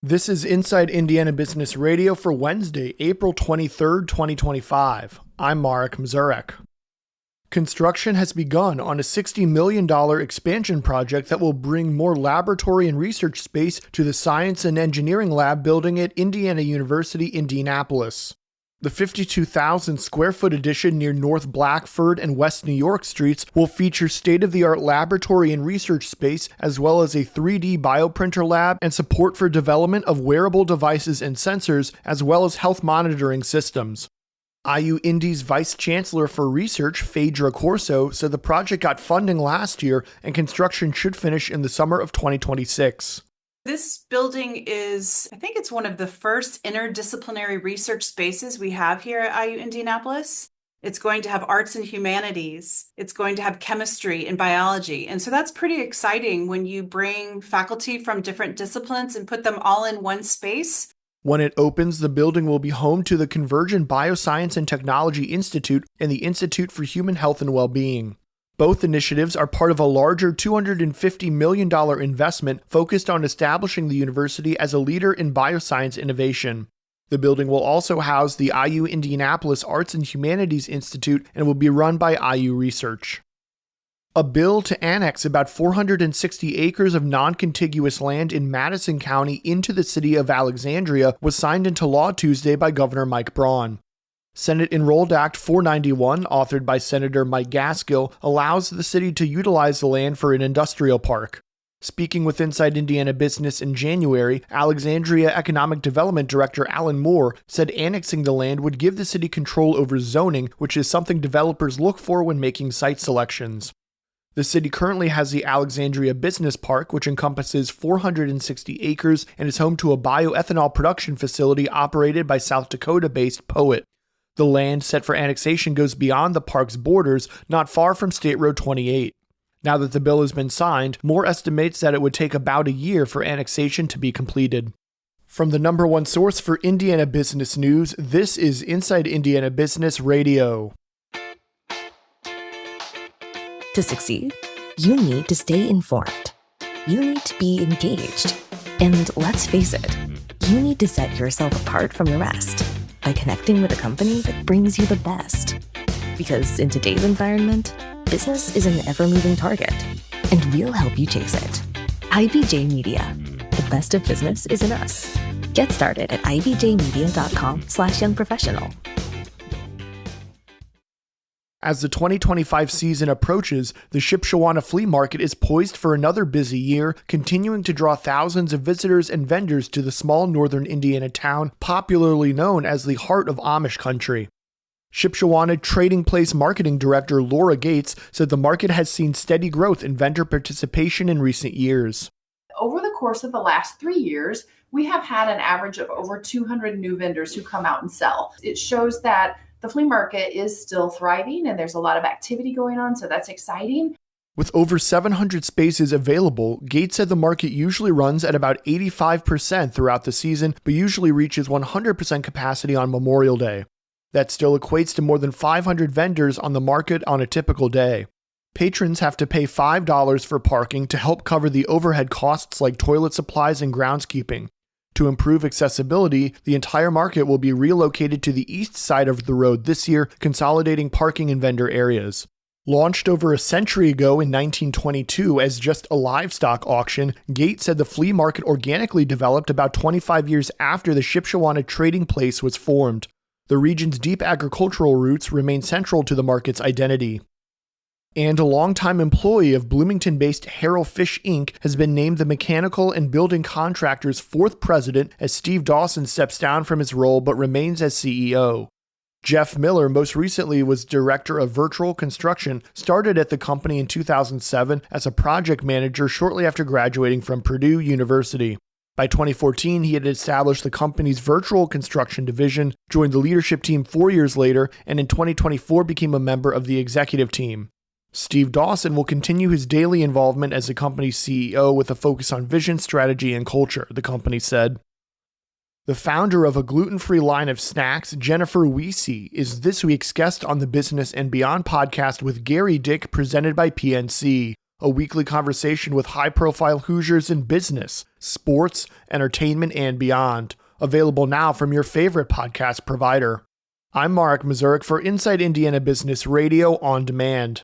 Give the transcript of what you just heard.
This is Inside Indiana Business Radio for Wednesday, April 23rd, 2025. I'm Marek Mazurek. Construction has begun on a $60 million expansion project that will bring more laboratory and research space to the Science and Engineering Lab building at Indiana University, Indianapolis. The 52,000 square foot addition near North Blackford and West New York streets will feature state-of-the-art laboratory and research space, as well as a 3D bioprinter lab and support for development of wearable devices and sensors, as well as health monitoring systems. IU Indy's Vice Chancellor for Research, Phaedra Corso, said the project got funding last year and construction should finish in the summer of 2026. This building is, I think it's one of the first interdisciplinary research spaces we have here at IU Indianapolis. It's going to have arts and humanities. It's going to have chemistry and biology. And so that's pretty exciting when you bring faculty from different disciplines and put them all in one space. When it opens, the building will be home to the Convergent Bioscience and Technology Institute and the Institute for Human Health and Well-Being. Both initiatives are part of a larger $250 million investment focused on establishing the university as a leader in bioscience innovation. The building will also house the IU Indianapolis Arts and Humanities Institute and will be run by IU Research. A bill to annex about 460 acres of non-contiguous land in Madison County into the city of Alexandria was signed into law Tuesday by Governor Mike Braun. Senate Enrolled Act 491, authored by Senator Mike Gaskill, allows the city to utilize the land for an industrial park. Speaking with Inside Indiana Business in January, Alexandria Economic Development Director Alan Moore said annexing the land would give the city control over zoning, which is something developers look for when making site selections. The city currently has the Alexandria Business Park, which encompasses 460 acres and is home to a bioethanol production facility operated by South Dakota-based Poet. The land set for annexation goes beyond the park's borders, not far from State Road 28. Now that the bill has been signed, Moore estimates that it would take about a year for annexation to be completed. From the number one source for Indiana business news, this is Inside Indiana Business Radio. To succeed, you need to stay informed. You need to be engaged. And let's face it, you need to set yourself apart from the rest by connecting with a company that brings you the best. Because in today's environment, business is an ever-moving target, and we'll help you chase it. IBJ Media. The best of business is in us. Get started at ibjmedia.com/youngprofessional. As the 2025 season approaches, the Shipshewana Flea Market is poised for another busy year, continuing to draw thousands of visitors and vendors to the small northern Indiana town, popularly known as the Heart of Amish Country. Shipshewana Trading Place Marketing Director Laura Gates said the market has seen steady growth in vendor participation in recent years. Over the course of the last 3 years, we have had an average of over 200 new vendors who come out and sell. It shows that the flea market is still thriving and there's a lot of activity going on, so that's exciting. With over 700 spaces available, Gates said the market usually runs at about 85% throughout the season, but usually reaches 100% capacity on Memorial Day. That still equates to more than 500 vendors on the market on a typical day. Patrons have to pay $5 for parking to help cover the overhead costs like toilet supplies and groundskeeping. To improve accessibility, the entire market will be relocated to the east side of the road this year, consolidating parking and vendor areas. Launched over a century ago in 1922 as just a livestock auction, Gates said the flea market organically developed about 25 years after the Shipshewana Trading Place was formed. The region's deep agricultural roots remain central to the market's identity. And a longtime employee of Bloomington-based Harrell Fish Inc. has been named the mechanical and building contractor's fourth president as Steve Dawson steps down from his role but remains as CEO. Jeff Miller most recently was director of virtual construction, started at the company in 2007 as a project manager shortly after graduating from Purdue University. By 2014, he had established the company's virtual construction division, joined the leadership team 4 years later, and in 2024 became a member of the executive team. Steve Dawson will continue his daily involvement as the company's CEO with a focus on vision, strategy, and culture, the company said. The founder of a gluten-free line of snacks, Jennifer Weesey, is this week's guest on the Business and Beyond podcast with Gary Dick, presented by PNC. a weekly conversation with high-profile Hoosiers in business, sports, entertainment, and beyond. Available now from your favorite podcast provider. I'm Mark Mazurek for Inside Indiana Business Radio On Demand.